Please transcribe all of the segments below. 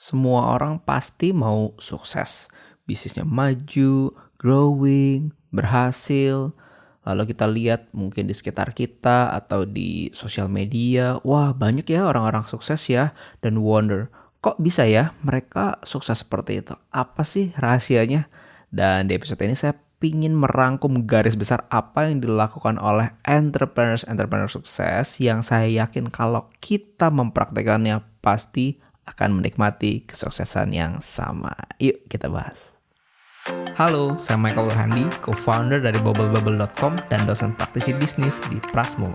Semua orang pasti mau sukses, bisnisnya maju, growing, berhasil. Lalu kita lihat mungkin di sekitar kita atau di sosial media, wah banyak ya orang-orang sukses ya, dan wonder, kok bisa ya mereka sukses seperti itu? Apa sih rahasianya? Dan di episode ini saya pingin merangkum garis besar apa yang dilakukan oleh entrepreneur sukses yang saya yakin kalau kita mempraktekannya pasti akan menikmati kesuksesan yang sama. Yuk kita bahas. Halo, saya Michael Handi, co-founder dari bubblebubble.com dan dosen praktisi bisnis di Prasmo.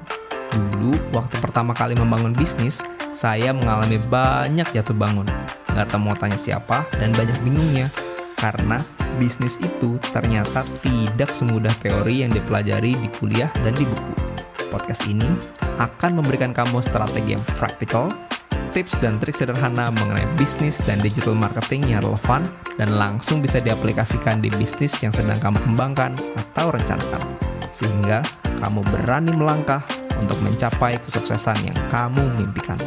Dulu, waktu pertama kali membangun bisnis, saya mengalami banyak jatuh bangun. Gak tahu mau tanya siapa dan banyak bingungnya. Karena bisnis itu ternyata tidak semudah teori yang dipelajari di kuliah dan di buku. Podcast ini akan memberikan kamu strategi yang praktikal, tips dan trik sederhana mengenai bisnis dan digital marketing yang relevan dan langsung bisa diaplikasikan di bisnis yang sedang kamu kembangkan atau rencanakan. Sehingga kamu berani melangkah untuk mencapai kesuksesan yang kamu mimpikan.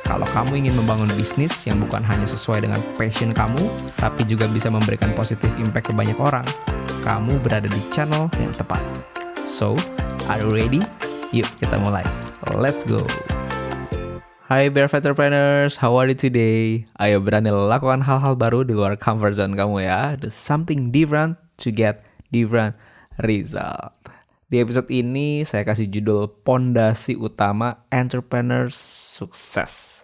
Kalau kamu ingin membangun bisnis yang bukan hanya sesuai dengan passion kamu, tapi juga bisa memberikan positive impact ke banyak orang, kamu berada di channel yang tepat. So, are you ready? Yuk kita mulai. Let's go! Hai Bear Entrepreneurs, how are you today? Ayo berani lakukan hal-hal baru di luar comfort zone kamu ya. Do something different to get different result. Di episode ini saya kasih judul Pondasi Utama Entrepreneur Sukses.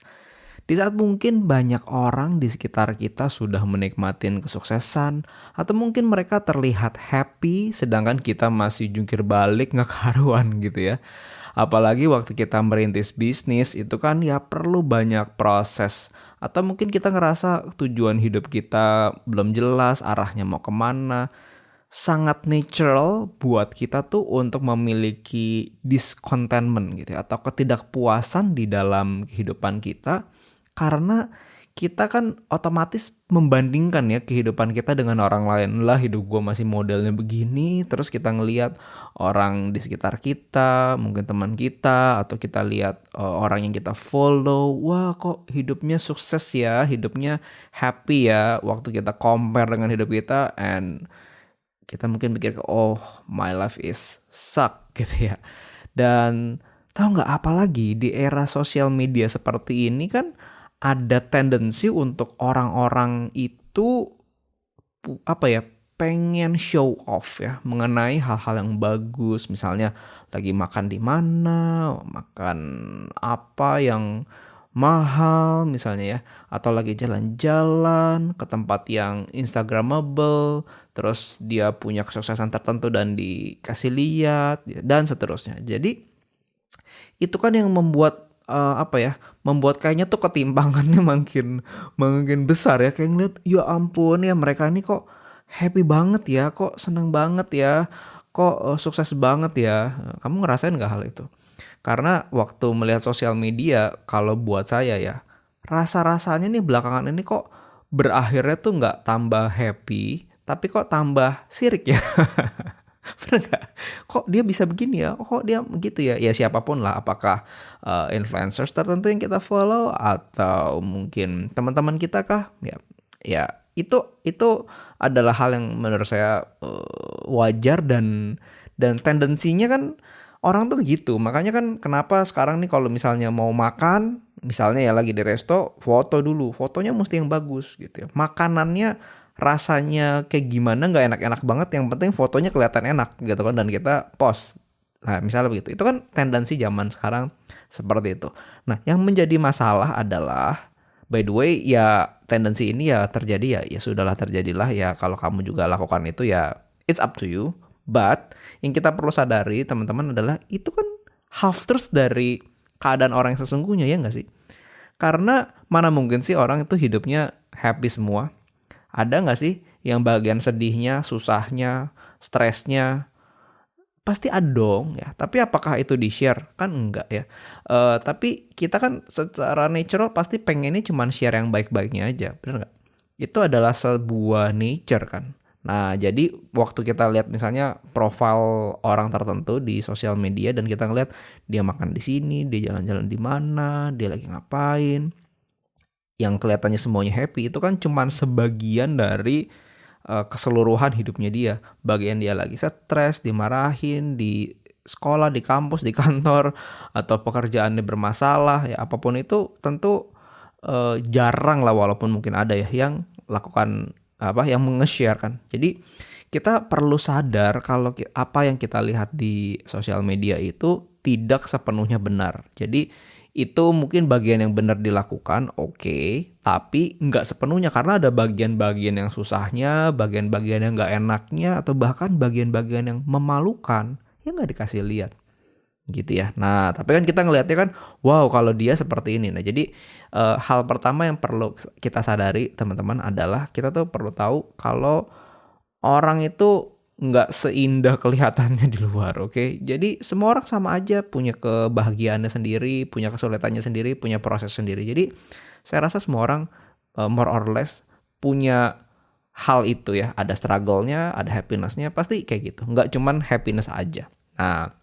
Di saat mungkin banyak orang di sekitar kita sudah menikmatin kesuksesan, atau mungkin mereka terlihat happy sedangkan kita masih jungkir balik nggak karuan gitu ya. Apalagi waktu kita merintis bisnis itu kan ya perlu banyak proses. Atau mungkin kita ngerasa tujuan hidup kita belum jelas arahnya mau kemana. Sangat natural buat kita tuh untuk memiliki discontentment gitu ya, atau ketidakpuasan di dalam kehidupan kita. Karena kita kan otomatis membandingkan ya kehidupan kita dengan orang lain. Lah hidup gue masih modelnya begini. Terus kita ngelihat orang di sekitar kita, mungkin teman kita, atau kita lihat orang yang kita follow. Wah kok hidupnya sukses ya, hidupnya happy ya. Waktu kita compare dengan hidup kita, and kita mungkin mikir, oh my life is suck gitu ya. Dan tahu nggak, apalagi di era sosial media seperti ini kan ada tendensi untuk orang-orang itu pengen show off ya mengenai hal-hal yang bagus, misalnya lagi makan di mana, makan apa yang mahal misalnya ya, atau lagi jalan-jalan ke tempat yang instagramable, terus dia punya kesuksesan tertentu dan dikasih lihat dan seterusnya. Jadi itu kan yang membuat membuat kayaknya tuh ketimpangannya makin besar ya. Kayak ngeliat, ya ampun ya mereka ini kok happy banget ya, kok seneng banget ya, kok sukses banget ya. Kamu ngerasain gak hal itu? Karena waktu melihat sosial media, kalau buat saya ya, rasa-rasanya nih belakangan ini kok berakhirnya tuh gak tambah happy, tapi kok tambah sirik ya. Bener gak? Kok dia bisa begini ya? Kok dia begitu ya? Ya siapapun lah, apakah influencers tertentu yang kita follow atau mungkin teman-teman kita kah? Ya itu adalah hal yang menurut saya wajar dan tendensinya kan orang tuh gitu. Makanya kan kenapa sekarang nih kalau misalnya mau makan, misalnya ya lagi di resto, foto dulu. Fotonya mesti yang bagus gitu ya. Makanannya rasanya kayak gimana nggak enak-enak banget, yang penting fotonya kelihatan enak gitu kan, dan kita post. Nah misalnya begitu, itu kan tendensi zaman sekarang seperti itu. Nah yang menjadi masalah adalah, by the way ya, tendensi ini ya terjadi ya sudahlah, terjadilah ya. Kalau kamu juga lakukan itu ya it's up to you. But yang kita perlu sadari teman-teman adalah itu kan half truth dari keadaan orang yang sesungguhnya, ya nggak sih? Karena mana mungkin sih orang itu hidupnya happy semua. Ada nggak sih yang bagian sedihnya, susahnya, stresnya? Pasti ada dong ya. Tapi apakah itu di-share? Kan enggak ya. Tapi kita kan secara natural pasti pengennya cuma share yang baik-baiknya aja. Bener nggak? Itu adalah sebuah nature kan. Nah jadi waktu kita lihat misalnya profil orang tertentu di sosial media, dan kita ngeliat dia makan di sini, dia jalan-jalan di mana, dia lagi ngapain. yang kelihatannya semuanya happy itu kan cuman sebagian dari keseluruhan hidupnya dia. Bagian dia lagi stres, dimarahin di sekolah, di kampus, di kantor, atau pekerjaannya bermasalah, ya apapun itu tentu jarang lah, walaupun mungkin ada ya yang lakukan yang nge-share kan. Jadi kita perlu sadar kalau apa yang kita lihat di sosial media itu tidak sepenuhnya benar. Jadi itu mungkin bagian yang benar dilakukan, oke, tapi nggak sepenuhnya karena ada bagian-bagian yang susahnya, bagian-bagian yang nggak enaknya, atau bahkan bagian-bagian yang memalukan yang nggak dikasih lihat gitu ya. Nah, tapi kan kita ngelihatnya kan, wow kalau dia seperti ini. Nah, jadi hal pertama yang perlu kita sadari teman-teman adalah kita tuh perlu tahu kalau orang itu nggak seindah kelihatannya di luar, oke? Jadi semua orang sama aja, punya kebahagiaannya sendiri, punya kesulitannya sendiri, punya proses sendiri. Jadi saya rasa semua orang more or less punya hal itu ya. Ada struggle-nya, ada happiness-nya, pasti kayak gitu. Nggak cuman happiness aja. Nah,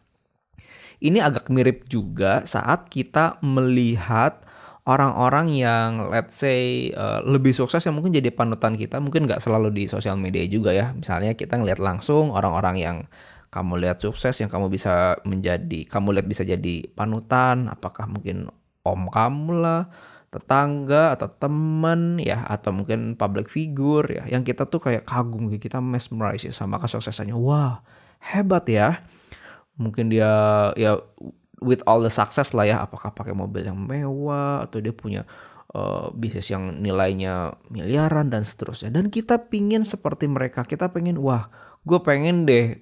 ini agak mirip juga saat kita melihat orang-orang yang let's say lebih sukses yang mungkin jadi panutan kita, mungkin nggak selalu di sosial media juga ya. Misalnya kita ngelihat langsung orang-orang yang kamu lihat sukses, yang kamu lihat bisa jadi panutan, apakah mungkin om kamu lah, tetangga atau teman ya, atau mungkin public figure ya, yang kita tuh kayak kagum, kita mesmerize ya sama kesuksesannya. Wah, hebat ya. Mungkin dia ya with all the success lah ya, apakah pakai mobil yang mewah atau dia punya bisnis yang nilainya miliaran dan seterusnya. Dan kita pingin seperti mereka, kita pengen wah gue pengen deh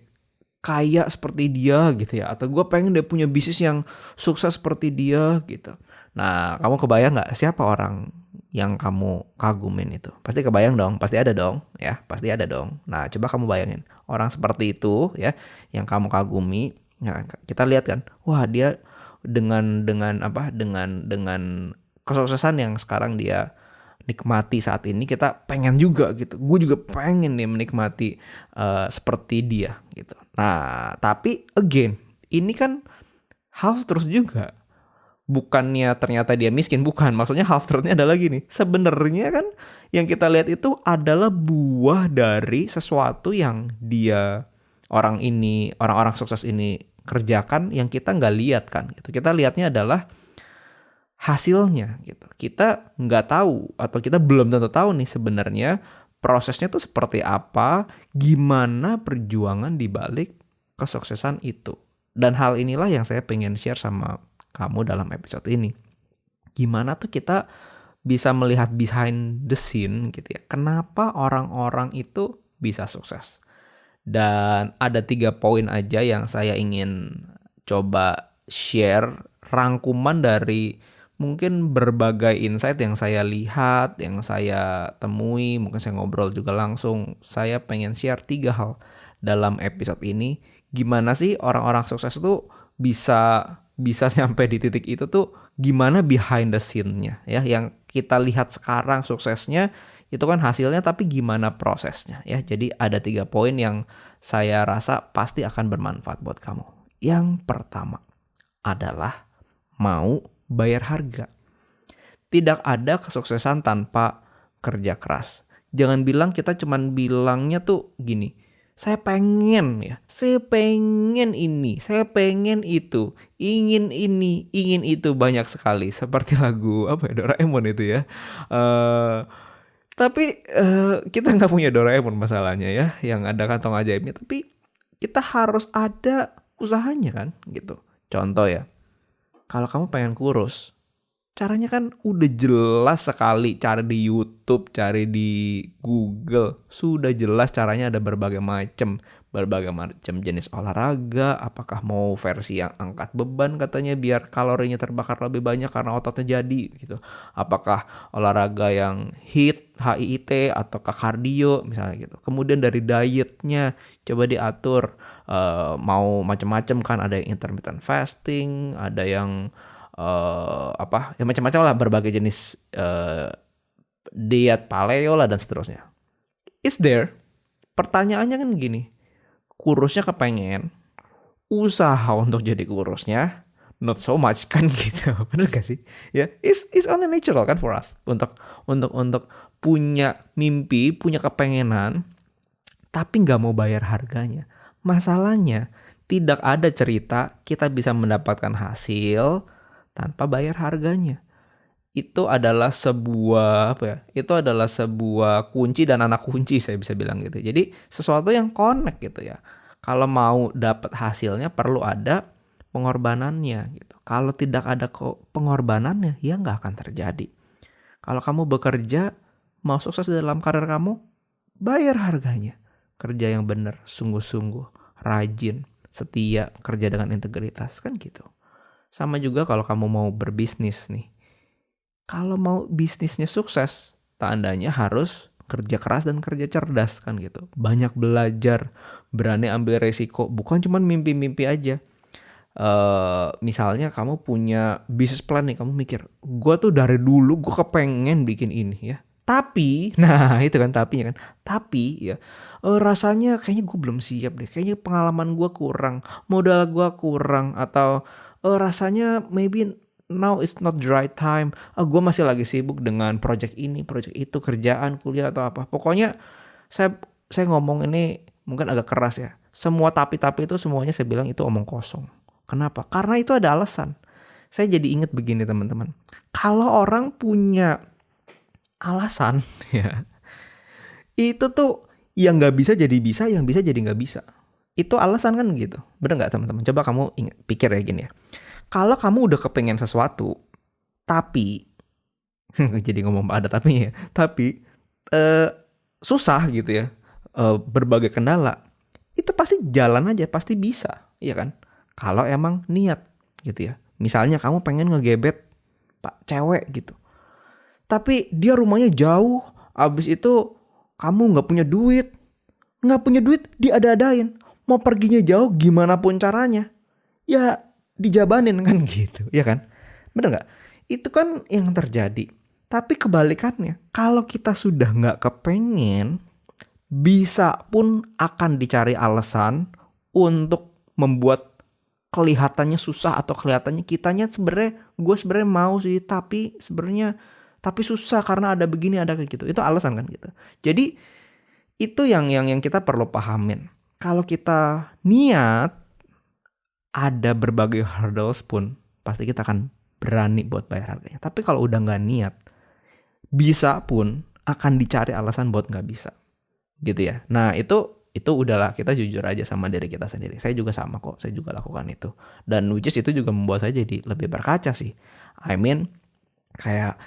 kaya seperti dia gitu ya, atau gue pengen deh punya bisnis yang sukses seperti dia gitu. Nah, kamu kebayang nggak siapa orang yang kamu kagumin itu? Pasti kebayang dong, pasti ada dong ya, pasti ada dong. Nah, coba kamu bayangin orang seperti itu ya yang kamu kagumi. Nah, kita lihat kan, wah dia dengan kesuksesan yang sekarang dia nikmati saat ini, kita pengen juga gitu. Gue juga pengen nih menikmati seperti dia gitu. Nah, tapi again, ini kan half truth juga. Bukannya ternyata dia miskin, bukan. Maksudnya half truthnya adalah gini. Sebenarnya kan yang kita lihat itu adalah buah dari sesuatu yang orang-orang sukses ini kerjakan yang kita nggak lihat kan gitu. Kita lihatnya adalah hasilnya gitu. Kita nggak tahu atau kita belum tentu tahu nih sebenarnya prosesnya tuh seperti apa, gimana perjuangan di balik kesuksesan itu. Dan hal inilah yang saya pengen share sama kamu dalam episode ini. Gimana tuh kita bisa melihat behind the scene gitu ya. Kenapa orang-orang itu bisa sukses? Dan ada 3 poin aja yang saya ingin coba share, rangkuman dari mungkin berbagai insight yang saya lihat, yang saya temui, mungkin saya ngobrol juga langsung. Saya pengen share 3 hal dalam episode ini. Gimana sih orang-orang sukses itu bisa sampai di titik itu tuh, gimana behind the scene-nya ya, yang kita lihat sekarang suksesnya itu kan hasilnya, tapi gimana prosesnya ya. Jadi ada 3 poin yang saya rasa pasti akan bermanfaat buat kamu. Yang pertama adalah mau bayar harga. Tidak ada kesuksesan tanpa kerja keras. Jangan bilang kita cuman bilangnya tuh gini, saya pengen ini, saya pengen itu, ingin ini, ingin itu, banyak sekali. Seperti lagu Doraemon itu ya. Tapi kita nggak punya Doraemon masalahnya ya, yang ada kantong ajaibnya. Tapi kita harus ada usahanya kan gitu. Contoh ya, kalau kamu pengen kurus, caranya kan udah jelas sekali. Cari di YouTube, cari di Google, sudah jelas caranya. Ada berbagai macam jenis olahraga. Apakah mau versi yang angkat beban katanya biar kalorinya terbakar lebih banyak karena ototnya jadi gitu. Apakah olahraga yang HIIT ataukah kardio misalnya gitu. Kemudian dari dietnya coba diatur, mau macam-macam kan, ada yang intermittent fasting, ada yang ya macam-macam lah, berbagai jenis diet paleo lah dan seterusnya. Is there? Pertanyaannya kan gini, kurusnya kepengen, usaha untuk jadi kurusnya, not so much kan gitu. Bener gak sih? Ya, it's only natural kan for us untuk punya mimpi, punya kepengenan, tapi nggak mau bayar harganya. Masalahnya tidak ada cerita kita bisa mendapatkan hasil tanpa bayar harganya. Itu adalah sebuah apa ya? Itu adalah sebuah kunci dan anak kunci saya bisa bilang gitu. Jadi sesuatu yang connect gitu ya. Kalau mau dapat hasilnya perlu ada pengorbanannya gitu. Kalau tidak ada pengorbanannya ya nggak akan terjadi. Kalau kamu bekerja mau sukses dalam karir kamu, bayar harganya. Kerja yang benar, sungguh-sungguh, rajin, setia, kerja dengan integritas kan gitu. Sama juga kalau kamu mau berbisnis nih. Kalau mau bisnisnya sukses, tandanya harus kerja keras dan kerja cerdas kan gitu. Banyak belajar, berani ambil resiko, bukan cuma mimpi-mimpi aja. Misalnya kamu punya bisnis plan nih, kamu mikir, gue tuh dari dulu gue kepengen bikin ini ya. Tapi, nah itu kan tapinya kan. Tapi ya rasanya kayaknya gue belum siap deh. Kayaknya pengalaman gue kurang, modal gue kurang, atau rasanya maybe now it's not the right time. Gue masih lagi sibuk dengan project ini, project itu, kerjaan, kuliah atau apa. Pokoknya saya ngomong ini mungkin agak keras ya. Semua tapi itu semuanya saya bilang itu omong kosong. Kenapa? Karena itu ada alasan. Saya jadi ingat begini teman-teman. Kalau orang punya alasan ya, itu tuh yang nggak bisa jadi bisa, yang bisa jadi nggak bisa. Itu alasan kan gitu. Bener nggak teman-teman? Coba kamu pikir ya gini ya. Kalau kamu udah kepengen sesuatu, tapi jadi ngomong ada tapi ya, tapi susah gitu ya, berbagai kendala, itu pasti jalan aja, pasti bisa, iya kan? Kalau emang niat gitu ya. Misalnya kamu pengen ngegebet pak cewek gitu, tapi dia rumahnya jauh, abis itu kamu nggak punya duit diada-adain, mau perginya jauh gimana pun caranya, ya dijabanin kan gitu, ya kan? Bener nggak? Itu kan yang terjadi. Tapi kebalikannya, kalau kita sudah nggak kepengen, bisa pun akan dicari alasan untuk membuat kelihatannya susah atau kelihatannya kitanya gue sebenarnya mau sih, tapi susah karena ada begini, ada kayak gitu. Itu alasan kan gitu. Jadi itu yang kita perlu pahamin. Kalau kita niat, ada berbagai hurdles pun pasti kita akan berani buat bayar harganya. Tapi kalau udah nggak niat, bisa pun akan dicari alasan buat nggak bisa, gitu ya. Nah itu udahlah, kita jujur aja sama diri kita sendiri. Saya juga sama kok, saya juga lakukan itu. Dan which is itu juga membuat saya jadi lebih berkaca sih. I mean kayak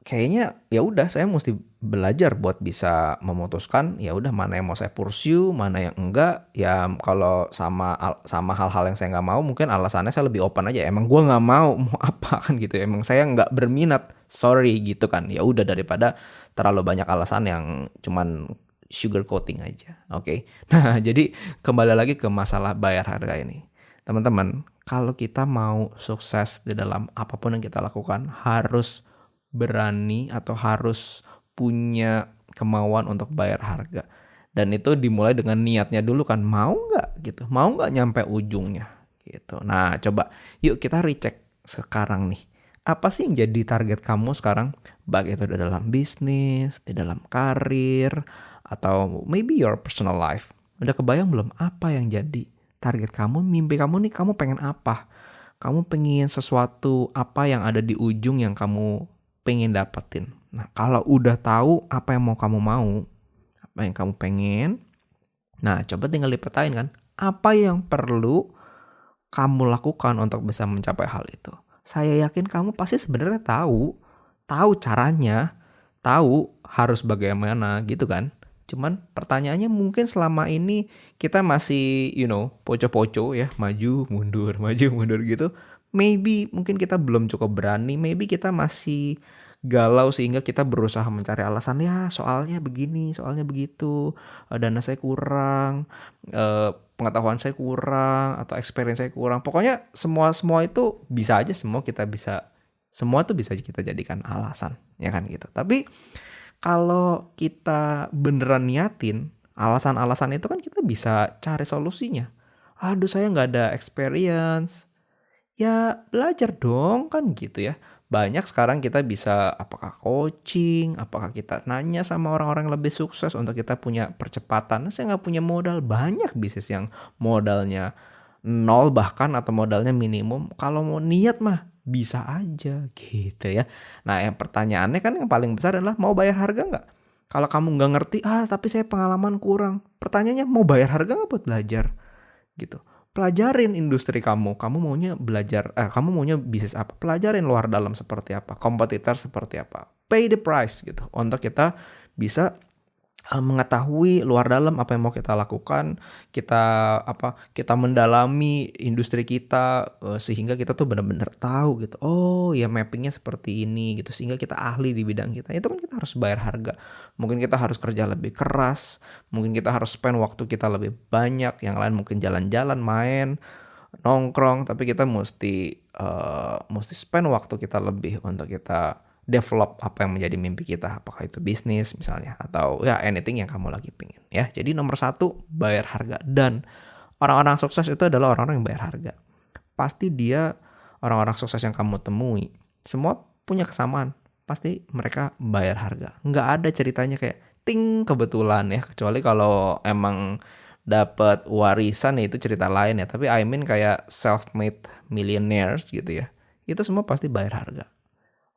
kayaknya ya udah saya mesti belajar buat bisa memutuskan ya udah mana yang mau saya pursue, mana yang enggak. Ya kalau sama hal-hal yang saya nggak mau, mungkin alasannya saya lebih open aja. Emang gue nggak mau apa kan gitu. Emang saya nggak berminat, sorry gitu kan. Ya udah daripada terlalu banyak alasan yang cuman sugar coating aja. Oke. Nah jadi kembali lagi ke masalah bayar harga ini, teman-teman. Kalau kita mau sukses di dalam apapun yang kita lakukan, harus berani atau harus punya kemauan untuk bayar harga. Dan itu dimulai dengan niatnya dulu kan, mau nggak gitu, mau nggak nyampe ujungnya gitu. Nah coba yuk kita recheck sekarang nih, apa sih yang jadi target kamu sekarang, baik itu di dalam bisnis, di dalam karir, atau maybe your personal life. Udah kebayang belum apa yang jadi target kamu, mimpi kamu nih, kamu pengen apa? Kamu pengen sesuatu apa yang ada di ujung yang kamu pengen dapetin. Nah kalau udah tahu apa yang kamu mau, apa yang kamu pengen, nah coba tinggal dipetain kan, apa yang perlu kamu lakukan untuk bisa mencapai hal itu. Saya yakin kamu pasti sebenarnya tahu caranya, tahu harus bagaimana gitu kan. Cuman pertanyaannya mungkin selama ini kita masih poco-poco ya, maju mundur gitu. Maybe mungkin kita belum cukup berani, maybe kita masih galau sehingga kita berusaha mencari alasan, ya soalnya begini, soalnya begitu, dana saya kurang, pengetahuan saya kurang, atau experience saya kurang. Pokoknya semua itu bisa aja, semua tuh bisa kita jadikan alasan, ya kan gitu. Tapi kalau kita beneran niatin, alasan-alasan itu kan kita bisa cari solusinya. Aduh saya nggak ada experience, Ya belajar dong kan gitu ya. Banyak sekarang kita bisa apakah coaching, apakah kita nanya sama orang-orang yang lebih sukses untuk kita punya percepatan. Saya nggak punya modal, banyak bisnis yang modalnya nol bahkan atau modalnya minimum. Kalau mau niat mah bisa aja gitu ya. Nah yang pertanyaannya kan yang paling besar adalah mau bayar harga nggak? Kalau kamu nggak ngerti, tapi saya pengalaman kurang. Pertanyaannya mau bayar harga nggak buat belajar? Gitu. Pelajarin industri kamu maunya belajar, kamu maunya bisnis apa? Pelajarin luar dalam seperti apa, kompetitor seperti apa. Pay the price gitu untuk kita bisa mengetahui luar dalam apa yang mau kita lakukan, kita mendalami industri kita sehingga kita tuh benar-benar tahu gitu. Oh ya mappingnya seperti ini gitu sehingga kita ahli di bidang kita. Itu kan kita harus bayar harga. Mungkin kita harus kerja lebih keras, mungkin kita harus spend waktu kita lebih banyak, yang lain mungkin jalan-jalan, main, nongkrong, tapi kita mesti spend waktu kita lebih untuk kita develop apa yang menjadi mimpi kita, apakah itu bisnis misalnya atau ya anything yang kamu lagi pingin ya. Jadi nomor satu bayar harga, dan orang-orang sukses itu adalah orang-orang yang bayar harga. Pasti dia orang-orang sukses yang kamu temui semua punya kesamaan, pasti mereka bayar harga. Nggak ada ceritanya kayak ting kebetulan ya, kecuali kalau emang dapat warisan ya itu cerita lain ya. Tapi I mean kayak self-made millionaires gitu ya, itu semua pasti bayar harga.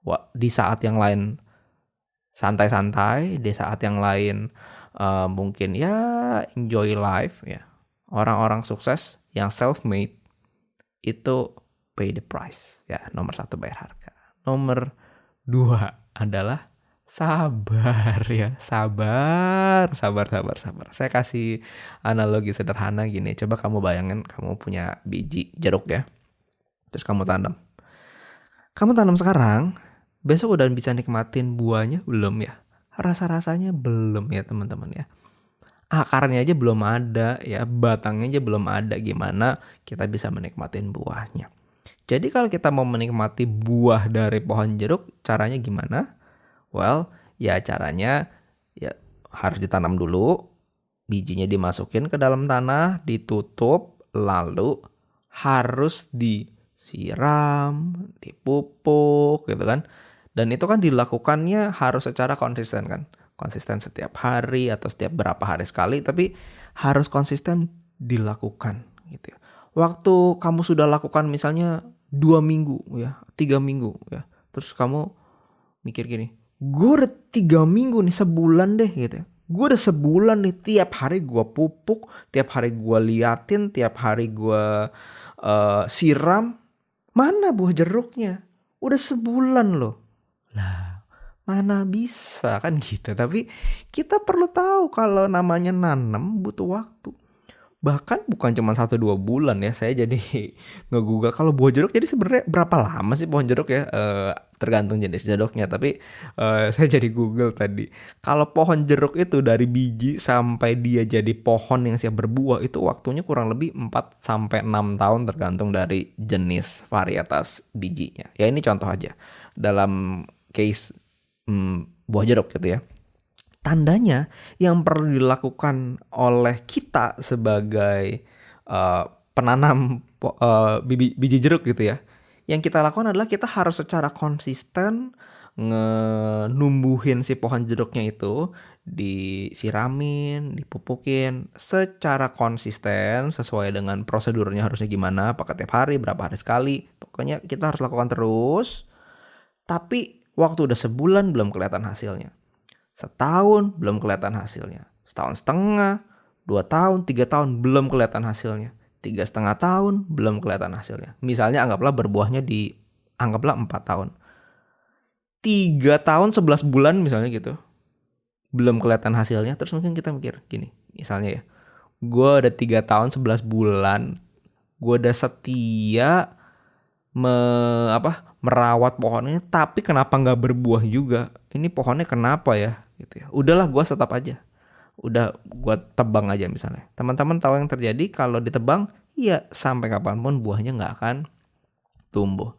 Wah, di saat yang lain santai-santai, di saat yang lain mungkin ya enjoy life ya. Orang-orang sukses yang self-made itu pay the price ya. Nomor satu bayar harga. Nomor dua adalah sabar ya. Sabar. Saya kasih analogi sederhana gini. Coba kamu bayangin kamu punya biji jeruk ya. Terus kamu tanam. Kamu tanam sekarang, besok udah bisa nikmatin buahnya belum ya? Rasa-rasanya belum ya teman-teman ya. Akarnya aja belum ada ya, batangnya aja belum ada, gimana kita bisa menikmatin buahnya. Jadi kalau kita mau menikmati buah dari pohon jeruk, caranya gimana? Well, ya caranya ya harus ditanam dulu, bijinya dimasukin ke dalam tanah, ditutup, lalu harus disiram, dipupuk gitu kan. Dan itu kan dilakukannya harus secara konsisten kan. Konsisten setiap hari atau setiap berapa hari sekali, tapi harus konsisten dilakukan gitu ya. Waktu kamu sudah lakukan misalnya 2 minggu ya, 3 minggu ya. Terus kamu mikir gini, gue udah 3 minggu nih, sebulan deh gitu ya. Gue udah sebulan nih, tiap hari gue pupuk, tiap hari gue liatin, tiap hari gue siram. Mana buah jeruknya? Udah sebulan loh. Lah, mana bisa kan gitu. Tapi kita perlu tahu kalau namanya nanam butuh waktu. Bahkan bukan cuma 1-2 bulan ya. Saya jadi nge-google kalau buah jeruk jadi sebenarnya berapa lama sih pohon jeruk ya. Tergantung jenis jeruknya. Tapi saya jadi google tadi. Kalau pohon jeruk itu dari biji sampai dia jadi pohon yang siap berbuah, itu waktunya kurang lebih 4-6 tahun tergantung dari jenis varietas bijinya. Ya ini contoh aja. Dalam case buah jeruk gitu ya. Tandanya yang perlu dilakukan oleh kita sebagai penanam biji jeruk gitu ya. Yang kita lakukan adalah kita harus secara konsisten numbuhin si pohon jeruknya itu, disiramin, dipupukin secara konsisten sesuai dengan prosedurnya harusnya gimana, apakah tiap hari, berapa hari sekali. Pokoknya kita harus lakukan terus. Tapi waktu udah sebulan belum kelihatan hasilnya. Setahun belum kelihatan hasilnya. Setahun setengah, 2 tahun, 3 tahun belum kelihatan hasilnya. 3,5 tahun belum kelihatan hasilnya. Misalnya anggaplah berbuahnya anggaplah 4 tahun. 3 tahun 11 bulan misalnya gitu. Belum kelihatan hasilnya. Terus mungkin kita mikir gini. Misalnya ya. Gue udah 3 tahun 11 bulan. Gue udah setia merawat pohonnya, tapi kenapa nggak berbuah juga? Ini pohonnya kenapa ya? Gitu ya. Udahlah, gue stop aja. Udah, gue tebang aja misalnya. Teman-teman tahu yang terjadi kalau ditebang, ya sampai kapanpun buahnya nggak akan tumbuh.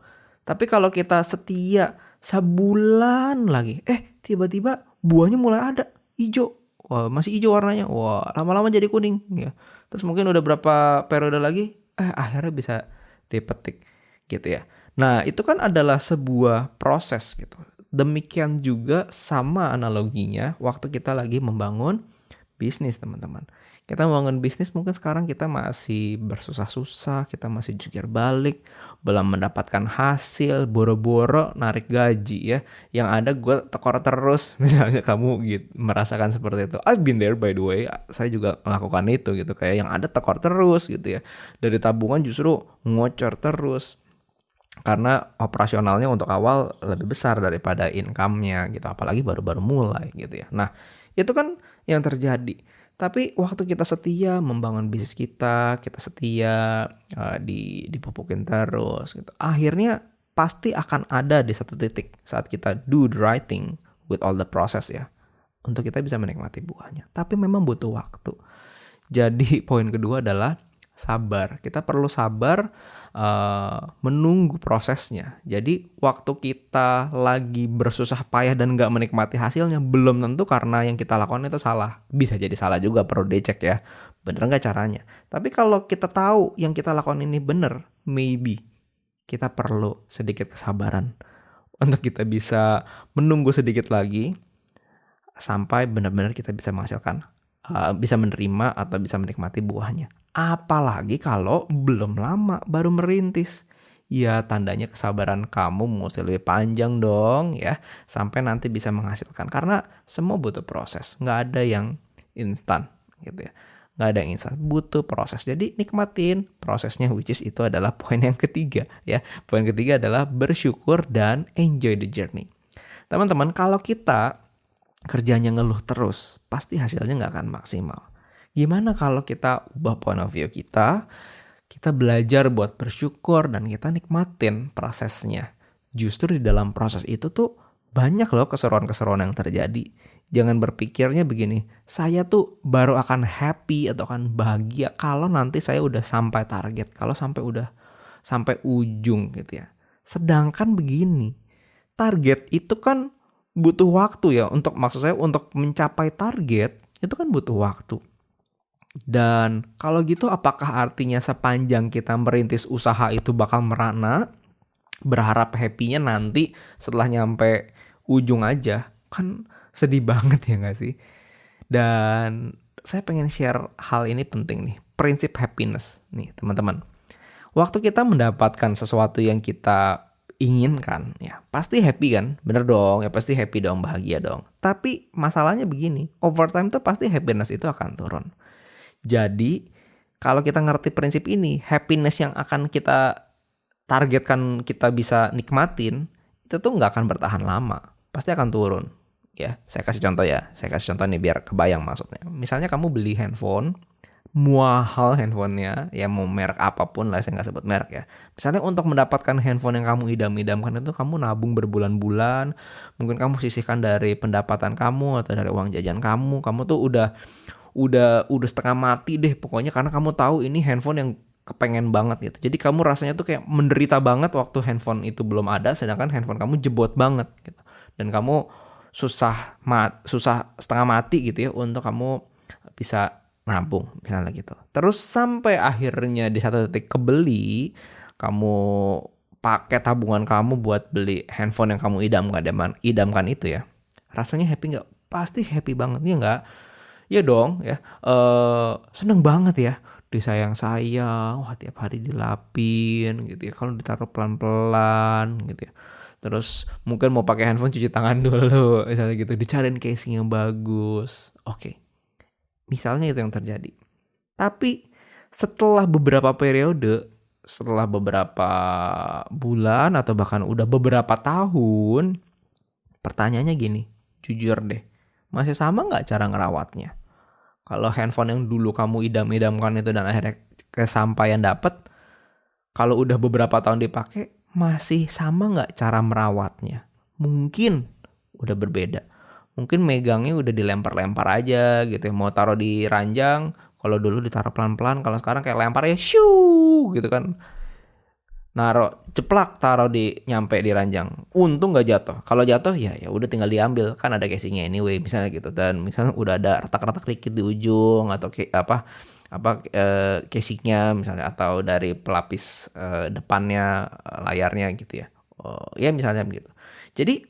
Tapi kalau kita setia sebulan lagi, tiba-tiba buahnya mulai ada, hijau. Wah, masih hijau warnanya. Wah, lama-lama jadi kuning ya. Terus mungkin udah berapa periode lagi, akhirnya bisa dipetik. gitu ya. Nah, itu kan adalah sebuah proses gitu. Demikian juga sama analoginya waktu kita lagi membangun bisnis, teman-teman. Kita membangun bisnis mungkin sekarang kita masih bersusah-susah, kita masih jungkir balik, belum mendapatkan hasil, boro-boro narik gaji ya. Yang ada gue tekor terus, misalnya kamu gitu, merasakan seperti itu. I've been there by the way, saya juga melakukan itu gitu. Kayak yang ada tekor terus gitu ya. Dari tabungan justru ngocor terus. Karena operasionalnya untuk awal lebih besar daripada income-nya gitu. Apalagi baru-baru mulai gitu ya. Nah, itu kan yang terjadi. Tapi waktu kita setia membangun bisnis kita setia dipupukin terus gitu. Akhirnya pasti akan ada di satu titik saat kita do the right thing with all the process ya. Untuk kita bisa menikmati buahnya. Tapi memang butuh waktu. Jadi poin kedua adalah sabar. Kita perlu sabar menunggu prosesnya. Jadi waktu kita lagi bersusah payah dan gak menikmati hasilnya, belum tentu karena yang kita lakukan itu salah. Bisa jadi salah juga, perlu dicek ya. Bener gak caranya? Tapi kalau kita tahu yang kita lakukan ini bener, maybe kita perlu sedikit kesabaran untuk kita bisa menunggu sedikit lagi sampai benar-benar kita bisa menghasilkan, bisa menerima atau bisa menikmati buahnya. Apalagi kalau belum lama baru merintis. Ya tandanya kesabaran kamu mesti lebih panjang dong ya. Sampai nanti bisa menghasilkan. Karena semua butuh proses. Nggak ada yang instan gitu ya. Nggak ada yang instan. Butuh proses. Jadi nikmatin prosesnya, which is itu adalah poin yang ketiga ya. Poin ketiga adalah bersyukur dan enjoy the journey. Teman-teman, kalau kita kerjanya ngeluh terus, pasti hasilnya nggak akan maksimal. Gimana kalau kita ubah point of view kita belajar buat bersyukur dan kita nikmatin prosesnya. Justru di dalam proses itu tuh banyak loh keseruan-keseruan yang terjadi. Jangan berpikirnya begini, saya tuh baru akan happy atau akan bahagia kalau nanti saya udah sampai target, kalau sampai ujung gitu ya. Sedangkan begini, target itu kan butuh waktu ya, maksud saya untuk mencapai target itu kan butuh waktu. Dan kalau gitu apakah artinya sepanjang kita merintis usaha itu bakal merana, berharap happy-nya nanti setelah nyampe ujung aja? Kan sedih banget ya gak sih? Dan saya pengen share hal ini penting nih, prinsip happiness nih teman-teman. Waktu kita mendapatkan sesuatu yang kita inginkan ya pasti happy kan, bener dong ya, pasti happy dong, bahagia dong. Tapi masalahnya begini, over time tuh pasti happiness itu akan turun. Jadi kalau kita ngerti prinsip ini, happiness yang akan kita targetkan kita bisa nikmatin itu tuh nggak akan bertahan lama, pasti akan turun ya. Saya kasih contoh nih biar kebayang maksudnya. Misalnya kamu beli handphone, mahal handphonenya ya, mau merek apapun lah, saya nggak sebut merek ya. Misalnya untuk mendapatkan handphone yang kamu idam-idamkan itu kamu nabung berbulan-bulan, mungkin kamu sisihkan dari pendapatan kamu atau dari uang jajan kamu tuh udah setengah mati deh pokoknya, karena kamu tahu ini handphone yang kepengen banget gitu. Jadi kamu rasanya tuh kayak menderita banget waktu handphone itu belum ada, sedangkan handphone kamu jebot banget gitu. Dan kamu susah setengah mati gitu ya untuk kamu bisa nabung misalnya gitu. Terus sampai akhirnya di satu titik kebeli, kamu pakai tabungan kamu buat beli handphone yang kamu idamkan itu ya. Rasanya happy nggak? Pasti happy banget ya nggak? Ya dong ya, seneng banget ya, disayang-sayang, wah tiap hari dilapin gitu ya, kalau ditaruh pelan-pelan gitu ya. Terus mungkin mau pakai handphone cuci tangan dulu misalnya gitu, dicariin casing yang bagus. Oke. Misalnya itu yang terjadi. Tapi setelah beberapa periode, setelah beberapa bulan atau bahkan udah beberapa tahun, pertanyaannya gini, jujur deh, masih sama gak cara ngerawatnya? Kalau handphone yang dulu kamu idam-idamkan itu dan akhirnya kesampaian dapet, kalau udah beberapa tahun dipakai, masih sama gak cara merawatnya? Mungkin udah berbeda. Mungkin megangnya udah dilempar-lempar aja gitu ya. Mau taruh di ranjang, kalau dulu ditaruh pelan-pelan, kalau sekarang kayak lempar ya shoo gitu kan. Naruh ceplak, taruh nyampe di ranjang, untung nggak jatuh. Kalau jatuh ya udah tinggal diambil, kan ada casingnya anyway misalnya gitu. Dan misalnya udah ada retak-retak dikit di ujung atau casingnya misalnya, atau dari pelapis depannya, layarnya gitu ya. Ya misalnya begitu. Jadi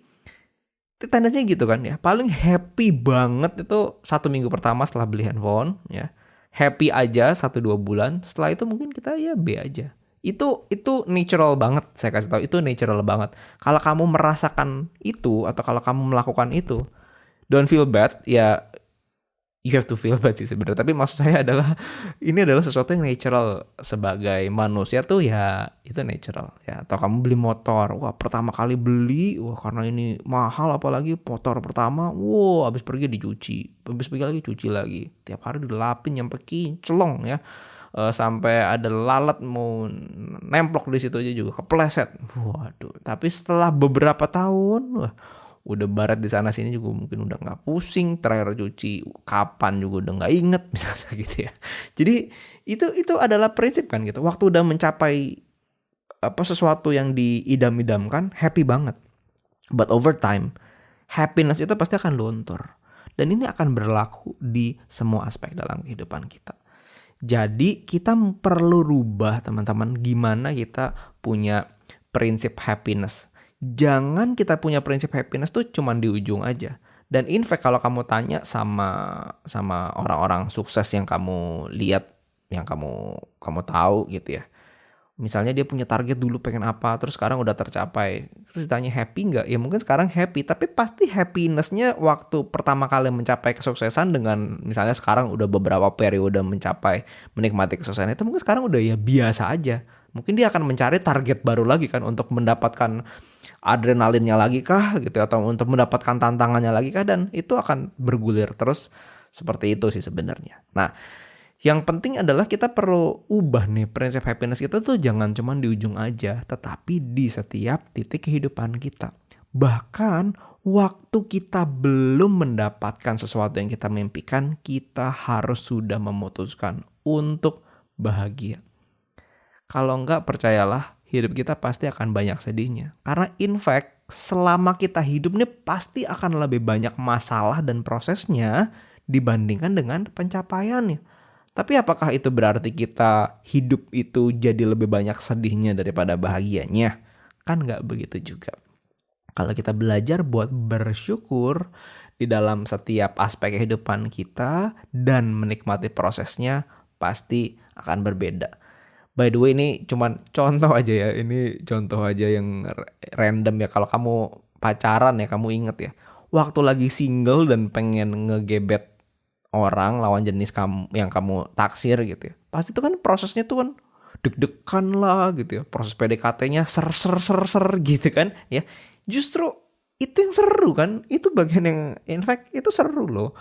tendensinya gitu kan ya. Paling happy banget itu 1 minggu pertama setelah beli handphone ya. Happy aja 1-2 bulan. Setelah itu mungkin kita ya B aja. Itu natural banget, saya kasih tahu, itu natural banget. Kalau kamu merasakan itu atau kalau kamu melakukan itu, don't feel bad ya. You have to feel bad sih sebenarnya, tapi maksud saya adalah ini adalah sesuatu yang natural sebagai manusia tuh ya, itu natural ya. Atau kamu beli motor, wah pertama kali beli, wah karena ini mahal, apalagi motor pertama, wah habis pergi dicuci, habis pergi lagi cuci lagi, tiap hari dilapin nyampe kinclong ya. Sampai ada lalat mau nemplok di situ aja juga kepleset. Waduh, tapi setelah beberapa tahun, wah udah baret di sana sini juga mungkin udah nggak pusing, terakhir cuci kapan juga udah nggak inget misalnya gitu ya. Jadi itu adalah prinsip kan gitu. Waktu udah mencapai sesuatu yang diidam-idamkan, happy banget. But over time, happiness itu pasti akan luntur. Dan ini akan berlaku di semua aspek dalam kehidupan kita. Jadi kita perlu rubah teman-teman, gimana kita punya prinsip happiness. Jangan kita punya prinsip happiness tuh cuman di ujung aja. Dan in fact kalau kamu tanya sama orang-orang sukses yang kamu lihat, yang kamu tahu gitu ya. Misalnya dia punya target dulu pengen apa, terus sekarang udah tercapai. Terus ditanya happy nggak? Ya mungkin sekarang happy, tapi pasti happinessnya waktu pertama kali mencapai kesuksesan dengan misalnya sekarang udah beberapa periode menikmati kesuksesan itu, mungkin sekarang udah ya biasa aja. Mungkin dia akan mencari target baru lagi kan untuk mendapatkan adrenalinnya lagi kah gitu, atau untuk mendapatkan tantangannya lagi kah, dan itu akan bergulir terus seperti itu sih sebenarnya. Nah, yang penting adalah kita perlu ubah nih prinsip happiness kita tuh jangan cuma di ujung aja, tetapi di setiap titik kehidupan kita. Bahkan waktu kita belum mendapatkan sesuatu yang kita mimpikan, kita harus sudah memutuskan untuk bahagia. Kalau enggak, percayalah, hidup kita pasti akan banyak sedihnya. Karena in fact, selama kita hidup nih pasti akan lebih banyak masalah dan prosesnya dibandingkan dengan pencapaiannya. Tapi apakah itu berarti kita hidup itu jadi lebih banyak sedihnya daripada bahagianya? Kan nggak begitu juga. Kalau kita belajar buat bersyukur di dalam setiap aspek kehidupan kita dan menikmati prosesnya, pasti akan berbeda. By the way, ini cuman contoh aja ya. Ini contoh aja yang random ya. Kalau kamu pacaran ya, kamu inget ya. Waktu lagi single dan pengen ngegebet orang lawan jenis kamu yang kamu taksir gitu ya, pasti itu kan prosesnya tuh kan deg-degan lah gitu ya, proses PDKT-nya ser gitu kan ya. Justru itu yang seru kan, itu bagian yang in fact itu seru loh.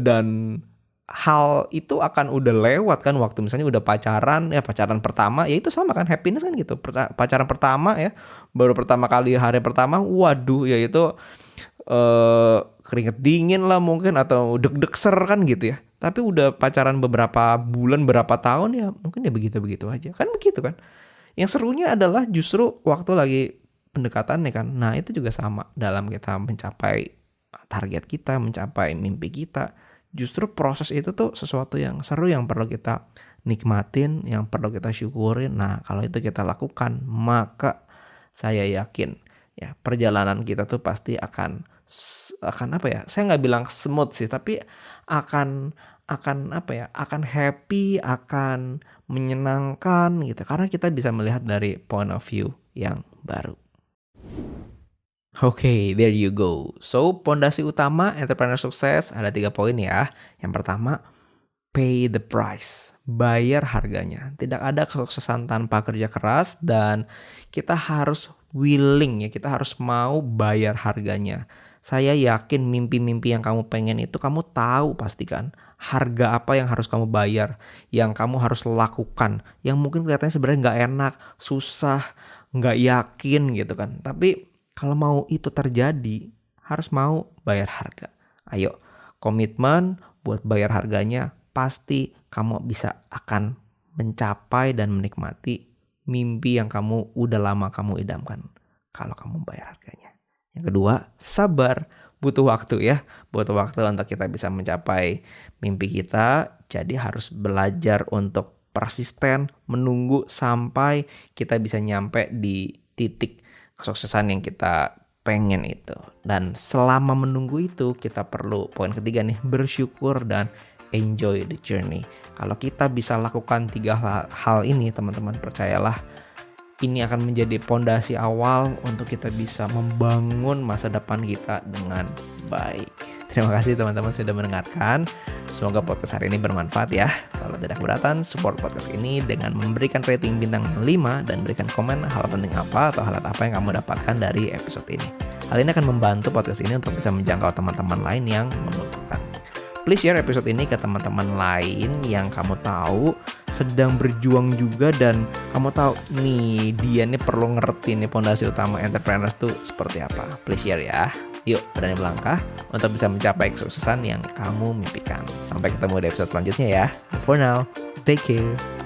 Dan hal itu akan udah lewat kan waktu misalnya udah pacaran pertama ya, itu sama kan happiness kan gitu. Pacaran pertama ya, baru pertama kali hari pertama, waduh ya itu keringet dingin lah mungkin, atau deg-deg ser kan gitu ya. Tapi udah pacaran beberapa bulan, berapa tahun ya mungkin ya begitu-begitu aja. Kan begitu kan. Yang serunya adalah justru waktu lagi pendekatan nih kan. Nah itu juga sama dalam kita mencapai target kita, mencapai mimpi kita. Justru proses itu tuh sesuatu yang seru, yang perlu kita nikmatin, yang perlu kita syukurin. Nah kalau itu kita lakukan, maka saya yakin ya perjalanan kita tuh pasti akan apa ya, saya nggak bilang smooth sih, tapi akan apa ya, akan happy, akan menyenangkan gitu, karena kita bisa melihat dari point of view yang baru. Oke, there you go. So, pondasi utama entrepreneur sukses ada 3 poin ya. Yang pertama, pay the price, bayar harganya. Tidak ada kesuksesan tanpa kerja keras, dan kita harus willing ya, kita harus mau bayar harganya. Saya yakin mimpi-mimpi yang kamu pengen itu kamu tahu pasti kan harga apa yang harus kamu bayar, yang kamu harus lakukan, yang mungkin kelihatannya sebenarnya nggak enak, susah, nggak yakin gitu kan. Tapi kalau mau itu terjadi harus mau bayar harga. Ayo, komitmen buat bayar harganya, pasti kamu bisa akan mencapai dan menikmati mimpi yang kamu udah lama kamu idamkan kalau kamu bayar harganya. Yang kedua, sabar. butuh waktu ya. Butuh waktu untuk kita bisa mencapai mimpi kita. Jadi harus belajar untuk persisten, menunggu sampai kita bisa nyampe di titik kesuksesan yang kita pengen itu. Dan selama menunggu itu kita perlu, poin ketiga nih, bersyukur dan enjoy the journey. Kalau kita bisa lakukan 3 hal ini, teman-teman, percayalah ini akan menjadi pondasi awal untuk kita bisa membangun masa depan kita dengan baik. Terima kasih teman-teman sudah mendengarkan. Semoga podcast hari ini bermanfaat ya. Kalau tidak keberatan, support podcast ini dengan memberikan rating bintang 5 dan berikan komen hal penting apa atau hal apa yang kamu dapatkan dari episode ini. Hal ini akan membantu podcast ini untuk bisa menjangkau teman-teman lain yang membutuhkan. Please share episode ini ke teman-teman lain yang kamu tahu sedang berjuang juga dan kamu tahu nih dia nih perlu ngerti nih pondasi utama entrepreneurs tuh seperti apa. Please share ya. Yuk berani melangkah untuk bisa mencapai kesuksesan yang kamu mimpikan. Sampai ketemu di episode selanjutnya ya. For now, take care.